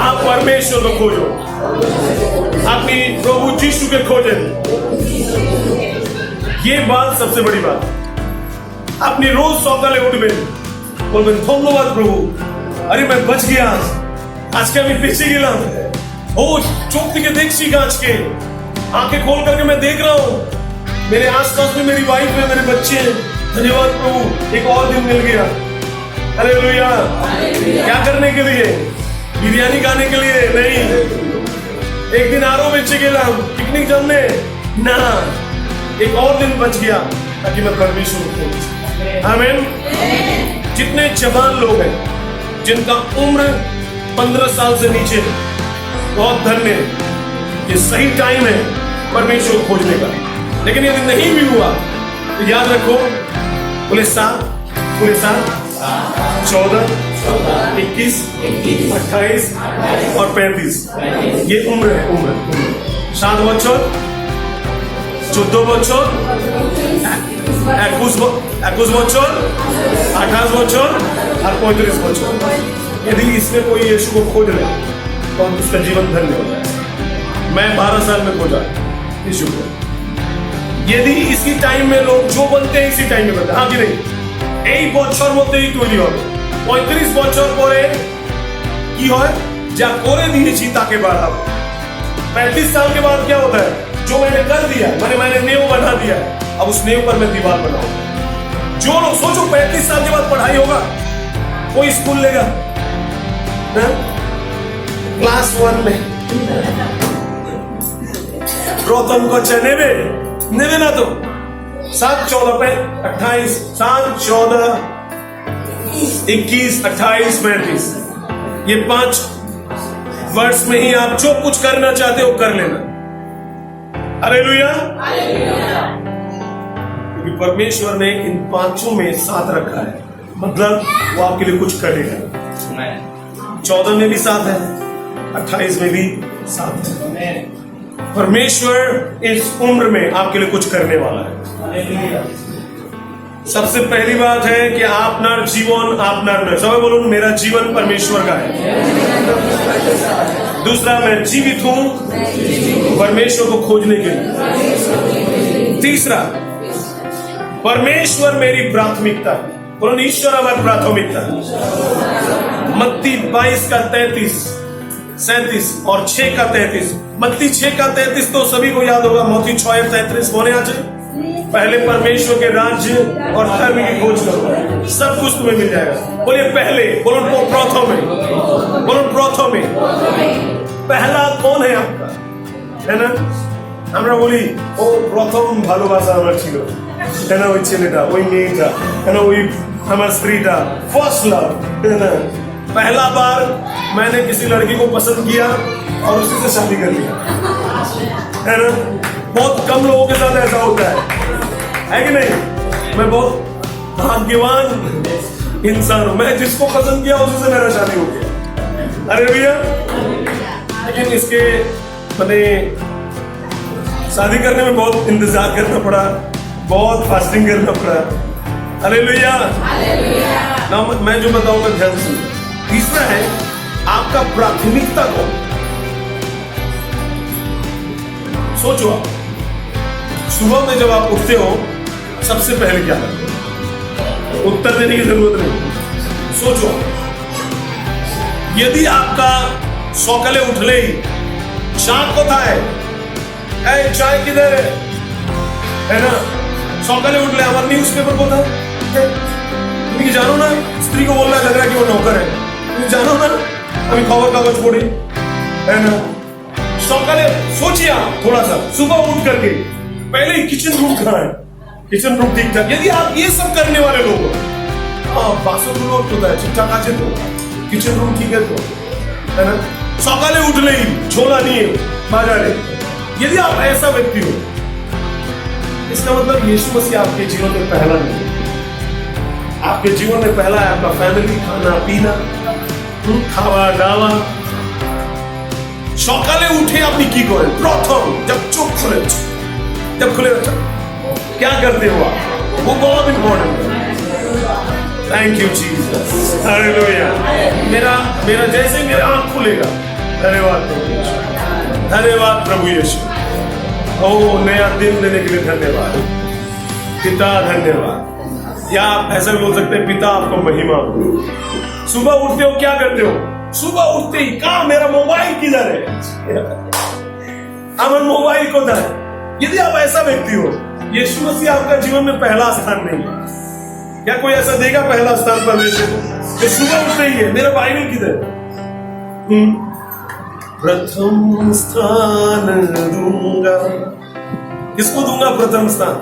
आप परमेश्वर को खोजो, अपनी प्रभु यीशु के खोजें। ये बात सबसे बड़ी बात। अपनी रोज सकाले उठबेन, बोलबेन धन्यवाद प्रभु, अरे मैं बच गया, आज के আমি বেঁচে গেলাম। ओ चोख থেকে দেখছি গাছকে, आंखें खोल करके मैं देख रहा हूँ, मेरे आसपास में मेरी वाइफ है, मेरे बच्चे हैं, धन्यवाद प्रभु, एक और दिन मिल गया। हालेलुया। क्या करने के लिए? बिरयानी खाने के लिए नहीं, एक दिन आरो बेचे गेला पिकनिक जाने ना, एक और दिन बच गया ताकि मैं परमेश्वर को खोज। आमीन। जितने जवान लोग हैं जिनका उम्र 15 साल से नीचे है, बहुत धन्य है, ये सही टाइम है परमेश्वर को खोजने का। लेकिन यदि नहीं भी हुआ तो याद रखो, पूरे 7, 14, 21, 28 और 35 ये उम्र है। उम्र 7 বছর, 14 বছর, 21 বছর, 28 বছর और 35 বছর। यदि इसमें कोई यीशु को खोज ले तो उसका जीवन धन्य हो जाए। मैं 12 साल में खोजा यीशु को। यदि इसी टाइम में लोग जो बनते हैं इसी टाइम में बनते, हाँ कि नहीं, এই বছর মধ্যেই তৈরি হবে। 35 বছর পরে কি হয়? যা করে দিয়েছি তাকে বাড়াবো। 35 साल के बाद क्या होता है? जो मैंने कर दिया, मैंने नींव बना दिया, अब उस नींव पर मैं दीवार बनाऊंगा। जो लोग सोचो 35 साल के बाद पढ़ाई होगा, कोई स्कूल लेगा क्लास 1 में प्रथम कक्षा नेवे ना तो 7, 14 पे 28, 7, 14, 21, 28, 35 ये 5 वर्ष में ही आप जो कुछ करना चाहते हो कर लेना। हालेलुया। क्योंकि परमेश्वर ने इन 5 में साथ रखा है, मतलब वो आपके लिए कुछ करेगा। 14 में भी साथ है, 28 में भी साथ है। परमेश्वर इस उम्र में आपके लिए कुछ करने वाला है। सबसे पहली बात है कि आपनार जीवन आपनार नहीं, सब बोलूं मेरा जीवन परमेश्वर का है। दूसरा, मैं जीवित हूं परमेश्वर को खोजने के लिए। तीसरा, परमेश्वर मेरी प्राथमिकता है, बोलो ईश्वर हमारी प्राथमिकता है। मत्ती 22 का 33, 37 और 6 का 33। मत्ती 6 का 33 तो सभी को याद होगा, मत्ती 6:33 बोले आज, पहले परमेश्वर के राज्य और धर्म की खोज करो, सब कुछ तुम्हें मिल जाएगा। बोलिए पहले, बोलो प्रथम, बोलो प्रथम। पहला कौन है आपका, है ना? আমরা বলি ও প্রথম ভালোবাসা আমার ছিল, है ना, ওই ছেলেটা, ওই মেয়েটা, है ना, ওই আমার স্ত্রীটা, फर्स्ट लव, है ना। पहला बार मैंने किसी लड़की को पसंद किया और उसी से शादी कर लिया, है ना। बहुत कम लोगों के साथ ऐसा होता है कि नहीं? मैं बहुत भाग्यवान इंसान हूं, मैं जिसको पसंद किया उसी से मेरा शादी हो गया। अरे भैया, लेकिन इसके मैंने शादी करने में बहुत इंतजार करना पड़ा, बहुत फास्टिंग करना पड़ा। हालेलुया। ना मैं जो बताऊंगा ध्यान से। तीसरा है आपका प्राथमिकता कौन। सोचो आप, सुबह में जब आप उठते हो सबसे पहले क्या करते हो? उत्तर देने की जरूरत नहीं, सोचो। यदि आपका सौकले उठले ही शाम को था है चाय किधर है ना, सौकले उठले हमारे न्यूज पेपर को था, তুমি জানো না স্ত্রী को बोलना लग रहा है कि वो नौकर है, তুমি জানো না আমি खबर कागज पढ़ी है ना। सौकले सोचिए आप थोड़ा सा, सुबह उठ करके पहले ही किचन रूम कहाँ है, किचन रूम ठीक ठाक। यदि आप ये सब करने वाले लोग हो, बासुगुलो होता है ঠিকঠাক আছে তো, किचन रूम ठीक है तो, है ना। सकाले उठले ही झोला नहीं बाजारे, यदि आप ऐसा व्यक्ति हो, इसका मतलब यीशु मसीह आपके जीवन में पहला नहीं। आपके जीवन में पहला है आपका फैमिली, खाना पीना, खावा दावा। सकाले उठे अपनी की करें प्रथम जब चोख खुले, जब खुले क्या करते हो आप, वो बहुत इंपॉर्टेंट है। Thank you Jesus, hallelujah. मेरा जैसे मेरा आंख खुलेगा, धन्यवाद धन्यवाद प्रभु यीशु। ओ नया दिन देने के लिए धन्यवाद पिता, धन्यवाद। या आप ऐसा भी बोल सकते हैं, पिता आपको महिमा हो। सुबह उठते हो क्या करते हो? सुबह उठते ही कहा मेरा मोबाइल किधर है, আমার मोबाइल को है। यदि आप ऐसा व्यक्ति हो, यीशु मसीह आपका जीवन में पहला स्थान नहीं है। क्या कोई ऐसा देगा पहला स्थान परमेश्वर को? जो सुबह उठते ही है मेरा बाइबल किधर है, प्रथम स्थान दूंगा। किसको दूंगा प्रथम स्थान?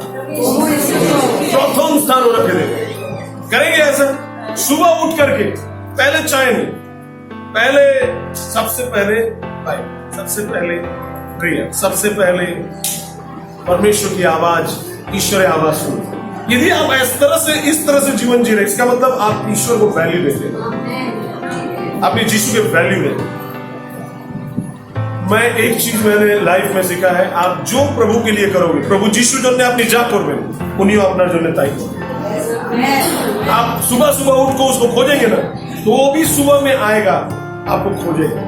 प्रथम स्थान होना फिर करेंगे ऐसा। सुबह उठ करके पहले चाय नहीं, पहले सबसे पहले बाइबल, सबसे पहले प्रेयर, सबसे पहले परमेश्वर की आवाज, ईश्वर आवाज सुनो। यदि आप इस तरह से जीवन जी रहे, इसका मतलब आप ईश्वर को वैल्यू देते हैं, अपने यीशु के वैल्यू देते हैं। मैं एक चीज मैंने लाइफ में सीखा है, आप जो प्रभु के लिए करोगे, प्रभु यीशु जन्ने अपनी जा करबें उन्हीं अपना जन्ने ताई करो। आप सुबह सुबह उठ को उसको खोजेंगे ना, तो वो भी सुबह में आएगा आपको खोजेगा।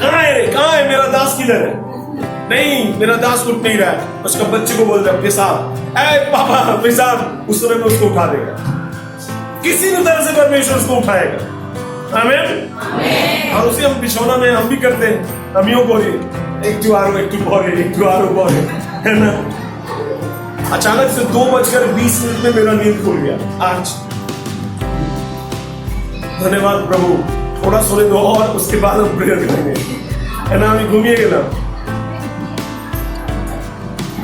कहाँ है मेरा दास किधर है? नहीं मेरा दास उठ नहीं रहा है, उसका बच्चे को बोल रहा है पेशाब, ऐ पापा पेशाब, उस समय में उसको उठा देगा। किसी भी तरह से परमेश्वर उसको उठाएगा। आमीन। और उसे हम बिछौना में हम भी करते हैं, हम यूं बोले एक जुआरो एक जुआरो एक जुआरो बोले, है ना। अचानक से 2:20 में मेरा नींद खुल गया आज। धन्यवाद प्रभु, थोड़ा सोने दो और उसके बाद हम प्रेयर करेंगे, है ना। আমি ঘুমিয়ে গেলাম,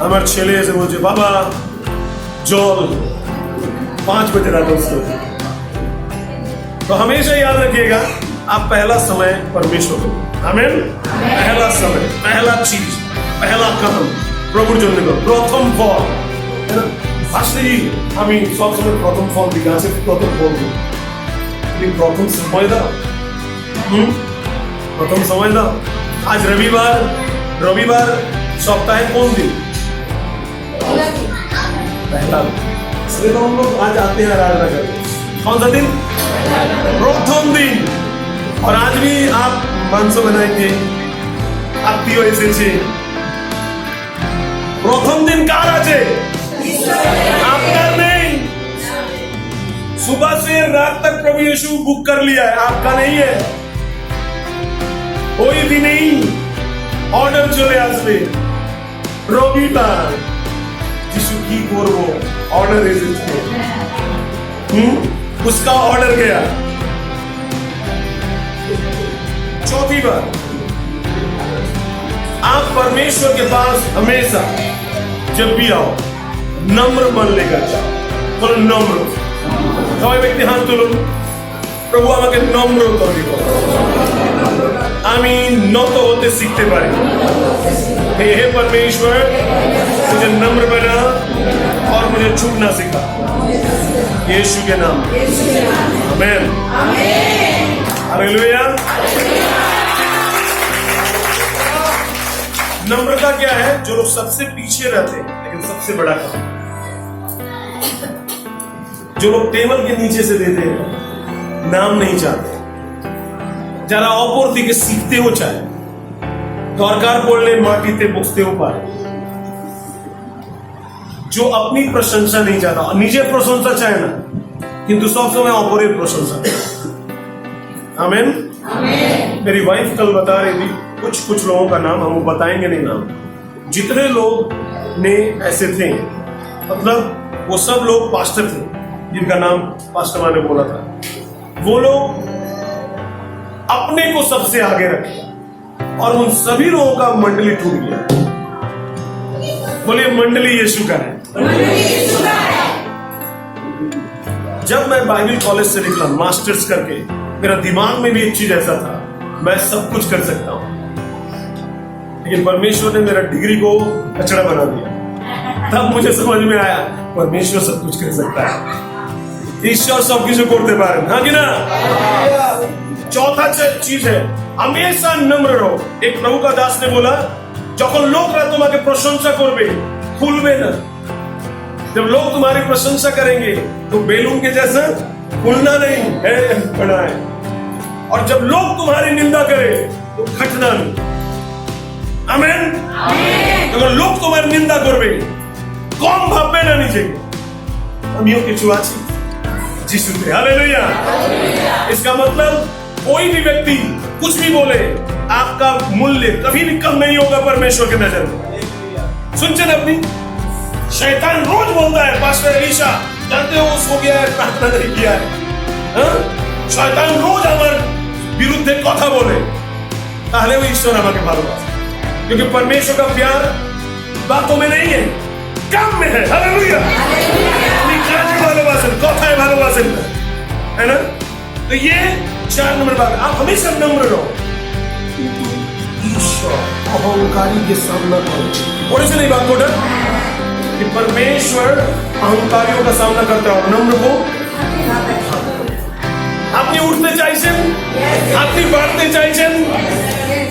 আমার ছেলে এসে বলছে বাবা জল, 5 बजे रात को। तो हमेशा याद रखिएगा, आप पहला समय परमेश्वर को, आमीन। पहला समय, पहला चीज, पहला काम प्रभुर জন্য প্রথম ফল, है ना। আসলেই আমি সব সময় প্রথম ফল দিই, গাছে প্রথম ফল দিই। তুমি প্রথম সময় দাও, প্রথম সময় দাও। आज रविवार सप्ताह कौन दिन? पहला। इसलिए तो हम लोग आज आते हैं आराधना करने। कौन सा दिन? प्रथम दिन। और आज भी आप मांस बनाएंगे, आत्मीय एसेंसी। प्रथम दिन कार आजे आपका नहीं। सुबह से रात तक प्रभु यीशु बुक कर लिया है, आपका नहीं है। कोई भी नहीं, ऑर्डर चले आसले रविवार যিশু কি করবো ऑर्डर एजेंसी, उसका ऑर्डर गया। चौथी बार, आप परमेश्वर के पास हमेशा जब भी आओ नम्र मन लेकर जाओ। बोलो नम्र। सबाई व्यक्ति हाथ तुलो, प्रभु আমাকে নম্র করে দিও, আমি নত होते सीखते पारी। हे परमेश्वर, मुझे नम्र बना और मुझे झुकना सिखा, यीशु के नाम में आमीन। हालेलुया। नम्रता क्या है? जो लोग सबसे पीछे रहते हैं लेकिन सबसे बड़ा काम, जो लोग टेबल के नीचे से देते हैं, नाम नहीं चाहते, যারা অপর দিকে শিখতেও চায়, দরকার পড়লে মাটিতে বসতেও পারে, जो अपनी प्रशंसा नहीं चाहता, নিজের প্রশংসা চায় না কিন্তু সব সময় অপরের প্রশংসা চায়। आमीन। मेरी वाइफ कल बता रही थी कुछ लोगों का नाम, हम बताएंगे नहीं नाम, जितने लोग ने ऐसे थे, मतलब वो सब लोग पास्टर थे जिनका नाम पास्टर ने बोला था, वो लोग अपने को सबसे आगे रखे और उन सभी लोगों का मंडली टूट गया। बोलिए मंडली यीशु का है। जब मैं बाइबल कॉलेज से निकला मास्टर्स करके, मेरा दिमाग में भी एक चीज ऐसा था, मैं सब कुछ कर सकता हूं, लेकिन परमेश्वर ने मेरा डिग्री को कचरा बना दिया। तब मुझे समझ में आया परमेश्वर सब कुछ कर सकता है, ईश्वर सब कुछ करते पारे, हाँ कि ना। चौथा चीज है हमेशा नम्र रहो। एक प्रभु का दास ने बोला, যখন লোকরা তোমাকে প্রশংসা করবে फूलबे ना। जब लोग तुम्हारी प्रशंसा करेंगे तो बेलून के जैसा फूलना नहीं है, बना है। और जब लोग तुम्हारी निंदा करें तो घटना नहीं। आमीन। अगर लोग तुम्हारी निंदा করবে কম ভাববে না নিজেকে, আমিও কিছু আছি যিশুতে। हालेलुया। इसका मतलब कोई भी व्यक्ति कुछ भी बोले, आपका मूल्य कभी भी कम नहीं होगा परमेश्वर के नजर में। सुनते ना अपनी, शैतान रोज बोलता है पास्टर एलिशा जानते हो उसको गया है, प्रार्थना नहीं किया है, शैतान रोज हमारे বিরুদ্ধে কথা বলে, তাহলে वो ईश्वर আমাকে ভালোবাসে, क्योंकि परमेश्वर का प्यार बातों में नहीं है, काम में है। हालेलुया। अपनी काज ভালোবাসেন, কথায় ভালোবাসেন, है ना। तो ये 4 नंबर बात, आप हमेशा नम्र रहो, ईश्वर अहंकारी के सामना करो। और इसे नहीं बात कोटा कि परमेश्वर अहंकारियों का सामना करता है और नम्र को। আপনি উঠতে চাইছেন, আপনি বাড়তে চাইছেন,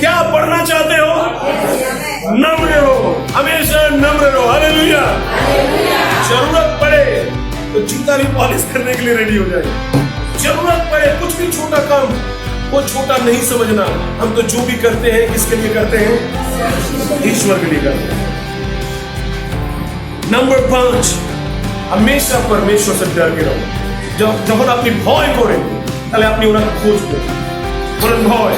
क्या बढ़ना चाहते हो? नम्र रहो, हमेशा नम्र रहो। हालेलुया। जरूरत पड़े तो जूता भी पॉलिश करने के लिए रेडी हो जाए, जरूरत पड़े कुछ भी छोटा काम वो छोटा नहीं समझना। हम तो जो भी करते हैं किसके लिए करते हैं? ईश्वर के लिए करते हैं। नंबर 5, हमेशा परमेश्वर से डर के रहो। जब अपनी भय करें তাহলে আপনি ওনাকে খুঁজবেন, বলেন ভয়।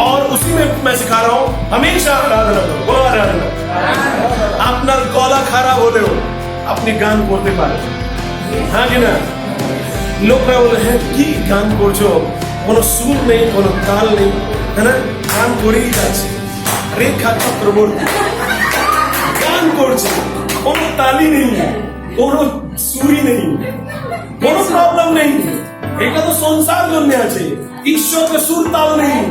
और उसी में मैं सिखा रहा हूं हमेशा आराधना करो, बोलो आराधना। আপনার গলা খারাপ হলেও আপনি গান করতে পারেন, হ্যাঁ কি না। লোকরা বলে হ্যাঁ কি গান করছো, কোনো সুর নেই, কোনো তাল নেই, হ্যাঁ না, গান করেই যাচ্ছে, রেখা চক্রবর্তী গান করছে, কোনো তালি নেই, কোনো সুরই নেই, কোনো प्रॉब्लम नहीं। এটা তো संसार জন্য আছে, ईश्वर का सुर ताल नहीं।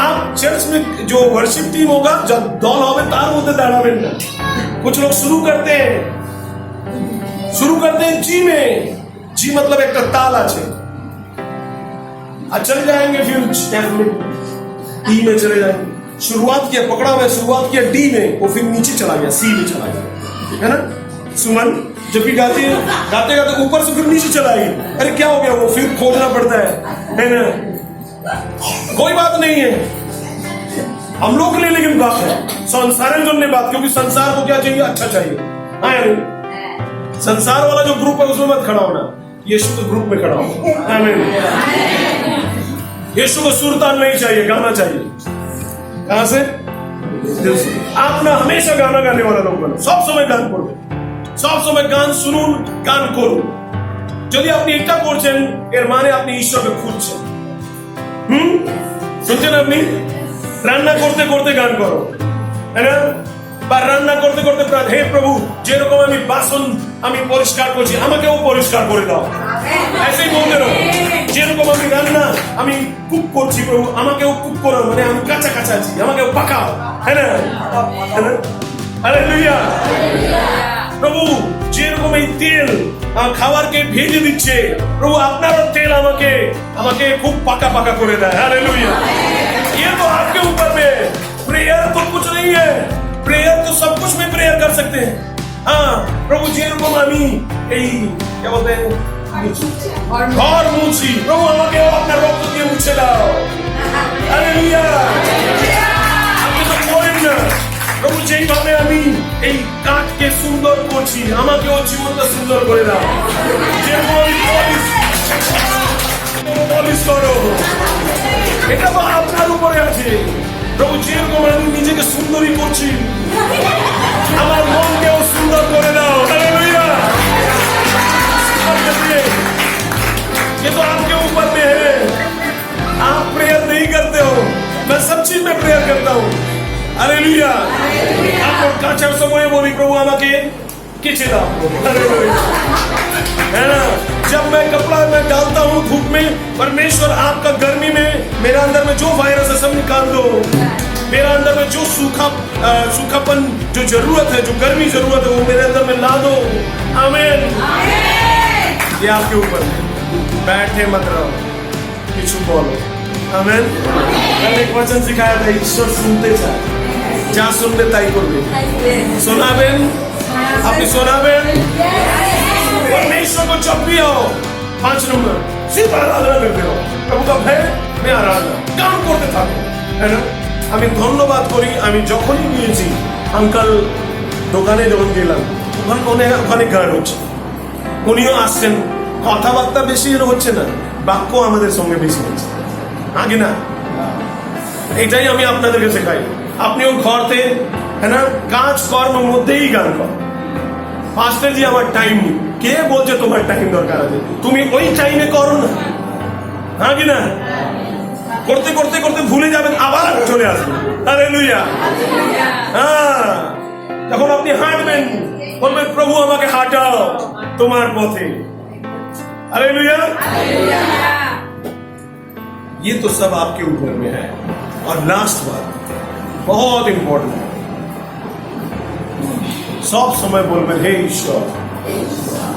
आप चर्च में जो वर्शिप टीम होगा, जब दौल होगा तार होते दाड़ाবেন না। कुछ लोग शुरू करते हैं जी में, जी मतलब एक ताल আছে, चले जाएंगे फिर डी में चले जाएंगे। शुरुआत किया, पकड़ा हुआ शुरुआत किया डी में, वो फिर नीचे चला गया, सी में चला गया, है ना। सुमन जब भी गाते गाते ऊपर से फिर नीचे चला गई, अरे क्या हो गया, वो फिर खोजना पड़ता है ना। कोई बात नहीं है हम लोग के लिए, लेकिन बात है संसार ने बात, क्योंकि संसार को क्या चाहिए? अच्छा चाहिए। संसार वाला जो ग्रुप है उसमें मत खड़ा होना, यीशु के ग्रुप में खड़ा हो। आमीन। यीशु को सुरताल नहीं चाहिए, गाना चाहिए। कहां से? आप ना हमेशा गाना गाने वाला लोग बनो, सब समय गान করবে, সব সময় গান শুনুন, গান করুন। যদি আপনি এটা করছেন এর মানে আপনি ঈশ্বরকে খুঁজছেন। শুনছেন আপনি? রান্না করতে করতে গান করো, তাই না। বা রান্না করতে করতে হে প্রভু যেরকম আমি বাসন আমি পরিষ্কার করছি আমাকেও পরিষ্কার করে দাও, ऐसे বলতে রো। যেরকম আমি রান্না আমি কুক করছি প্রভু আমাকেও কুক করো, মানে আমি কাঁচা কাঁচা আছি আমাকেও পাকাও, है ना। हालेलुया। প্রভু যেরকম এই তেল খাবারকে ভেজে দিচ্ছে, প্রভু আপনারও তেল আমাকে খুব পাকা পাকা করে দেয়। हालेलुया। ये तो आपके ऊपर नहीं है। प्रेयर तो सब कुछ में प्रेयर कर सकते हैं। हाँ प्रभु जी को मामी क्या बोलते हैं ঘর মুছি প্রভু আমাকে আপনার রক্ত দিয়ে মুছে দাও। হালেলুয়া। আপনি তো বলেন না প্রভু যেইভাবে আমি এই কাঠকে সুন্দর করছি আমাকেও জীবনটা সুন্দর করে দাও। যেরকম আমি পলিশ করো এটা তো আপনার উপরে আছে। প্রভু যেরকম আমি নিজেকে সুন্দরই করছি আমার মনকেও সুন্দর করে দাও। হালেলুয়া। ये तो आपके ऊपर में है। आप प्रेयर नहीं करते हो, मैं सब चीज में प्रेयर करता हूँ। हालेलुया। आपको काचर समय बोली प्रभु আমাকে किचे दाओ। हालेलुया। है ना, जब मैं कपड़ा में डालता हूँ धूप में, परमेश्वर आपका गर्मी में मेरा अंदर में जो वायरस है सब निकाल दो। मेरा अंदर में जो सूखापन जो जरूरत है, जो गर्मी जरूरत है वो मेरे अंदर में ला दो। आमीन। ये आपके ऊपर है। बैठे मत रहो, किछु बोलो। आमीन। कल एक वचन सिखाया था ईश्वर सुनते चाहे जा सुनते ताई করবে। सुनाবেন আপনি सुनाবেन। परमेश्वर को जब भी आओ 5 नंबर सिर्फ आराधना करते हो। प्रभु का भय में आराधना काम করতে থাকো। है ना। আমি ধন্যবাদ করি আমি যখনই নিয়েছি আঙ্কেল দোকানে যখন গেলাম ওখানে গান হচ্ছে উনিও আসছেন কথাবার্তা বেশি হচ্ছে না বাক্য আমাদের সঙ্গে বেশি হচ্ছে আগে না এটাই আমি আপনাদেরকে শেখাই আপনিও ঘরতে है ना কাজ কর্মের মধ্যেই গান করো ফার্স্টে যে আমার টাইম নেই কে বলছে তোমার টাইম দরকার আছে তুমি ওই টাইমে করো না আগে না করতে করতে করতে ভুলে যাবেন আবার চলে আসবেন হালেলুয়া হ্যাঁ যখন আপনি হাঁটবেন বলবেন প্রভু আমাকে হাঁটাও তোমার পথে हालेलुया। ये तो सब आपके ऊपर में है। और लास्ट बात बहुत इंपॉर्टेंट है सब समय बोलबेन हे ईश्वर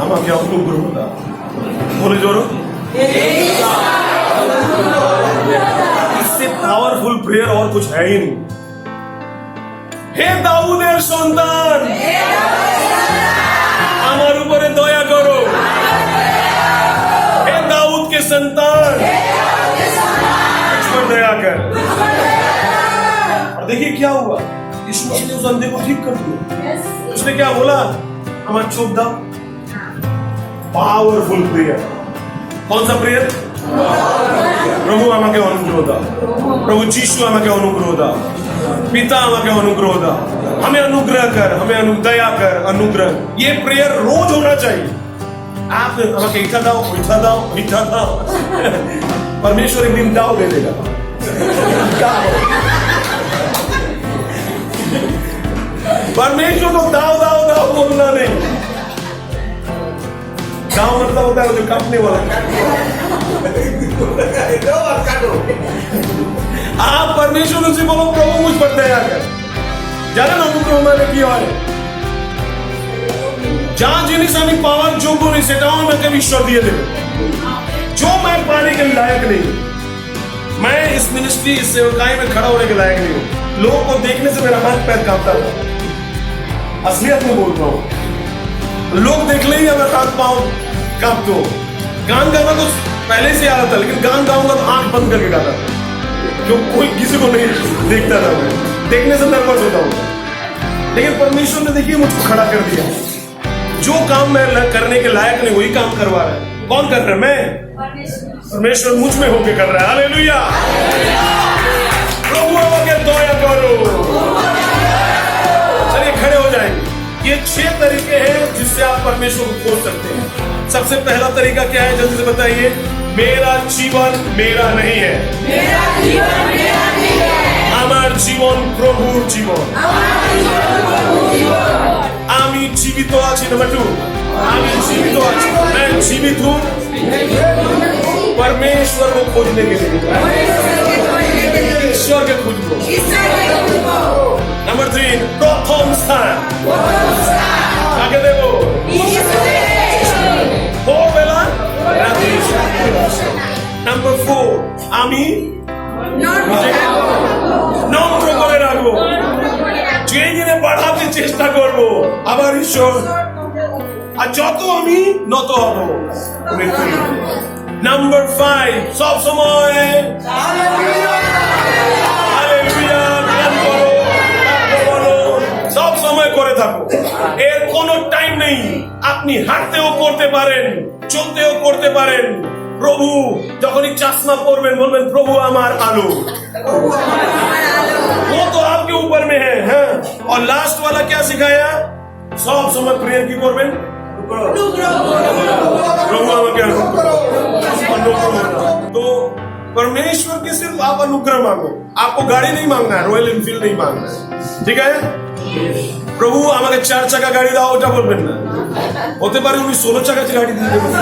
আমাকে অনুগ্রহ দাও বলে জোরে इससे पावरफुल प्रेयर और कुछ है ही नहीं। हे দাউদের সন্তান আমার উপরে দয়া করো। के संतान पर दया कर। और देखिए क्या हुआ यीशु ने उस अंधे को ठीक कर दिया। उसने क्या बोला हमारा चोप दाओ पावरफुल प्रेयर। कौन सा प्रेयर प्रभु আমাকে অনুগ্রহ দাও प्रभु यीशु আমাকে অনুগ্রহ দাও पिता আমাকে অনুগ্রহ দাও हमें अनुग्रह कर हमें दया कर अनुग्रह। ये प्रेयर रोज होना चाहिए। आप আমাকে এটা দাও ওইটা দাও ওইটা দাও परमेश्वर एक दिन दाव दे देगा। परमेश्वर को दाव दाव दाव बोलना नहीं। दाव मतलब होता है जो काटने वाला। आप परमेश्वर से बोलो प्रभु मुझ पर दया कर। जाने ना अनुग्रह मैंने किया है जहां जिनिस আমি পাওয়ার যোগ্য নেই সেটাও আমাকে ঈশ্বর দিয়ে দেবে। जो मैं पाने के लायक नहीं मैं इस मिनिस्ट्री इस सेवकाई में खड़ा होने के लायक नहीं हूँ। लोगों को देखने से मेरा हाथ पैर कांपता था असलियत में बोल रहा हूँ। लोग देख ले ही अगर हाथ पाँव कांपते हो। गान गाना तो पहले से आता था लेकिन गान गाऊंगा तो आंख बंद करके गाता था क्यों कोई किसी को नहीं देखता था। मैं देखने से नर्वस होता हूँ लेकिन परमेश्वर ने देखिए मुझको खड़ा कर दिया। जो काम मैं करने के लायक नहीं वही काम करवा रहा है। कौन कर रहा है मैं परमेश्वर मुझ में होके कर रहा है। हालेलुया। प्रभु आके दया करो। चलिए खड़े हो जाएंगे। ये 6 तरीके हैं जिससे आप परमेश्वर को खोज सकते हैं। सबसे पहला तरीका क्या है जल्दी से बताइए। मेरा जीवन मेरा नहीं है আমার জীবন প্রভুর জীবন। আমি জীবিত আছি। नंबर 2 আমি জীবিত আছি। मैं जीवित हूँ परमेश्वर को खोजने के लिए ईश्वर के खोजबो। नंबर 3 प्रथम स्थान आगे देबो ভোরবেলা রাতে। नंबर 4 আমি নম্র করে রাখবো। আবার ঈশ্বর আর যত আমি নত হব নাম্বার 5 সব সময় সব সময় করে থাকো, এর কোনো টাইম নেই। আপনি হাঁটতেও করতে পারেন, চলতেও করতে পারেন। প্রভু যখনই चश्मा পরবেন বলবেন প্রভু আমার আলো, वो तो आपके ऊपर में है। हाँ, और लास्ट वाला क्या सिखाया? सब समय प्रेयर की করবেন प्रभु আমাকে अनुग्रह करना। तो परमेश्वर की सिर्फ आप अनुग्रह मांगो, आपको गाड़ी नहीं मांगना है, रॉयल एनफील्ड नहीं मांगना है, ठीक है? প্রভু আমাকে 4 চাকা গাড়ি দাও ওটা বলবেন না, হতে পারে উনি 16 চাকা গাড়ি দিয়ে দেবেন।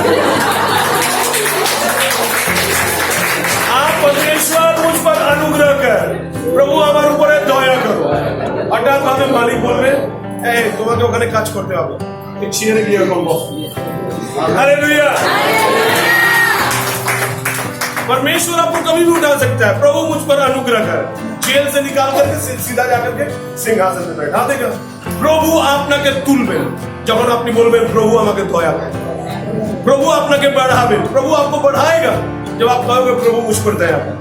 आप परमेश्वर मुझ पर अनुग्रह कर, প্রভু আমার উপরে দয়া করো। হঠাৎ ভাবে মালিক বলবে এই তোমাকে ওখানে কাজ করতে হবে, एक চেয়ারে গিয়ে করবো। हालेलुया। परमेश्वर आपको कभी भी उठा सकता है। प्रभु मुझ पर अनुग्रह कर, जेल से निकाल करके सीधा जाकर के सिंहासन पे बैठा देगा। প্রভু আপনাকে তুলবেন যখন আপনি বলবেন প্রভু আমাকে দয়া কর। প্রভু আপনাকে बढ़ाবেন, प्रभु आपको बढ़ाएगा जब आप कहोगे प्रभु मुझ पर दया कर।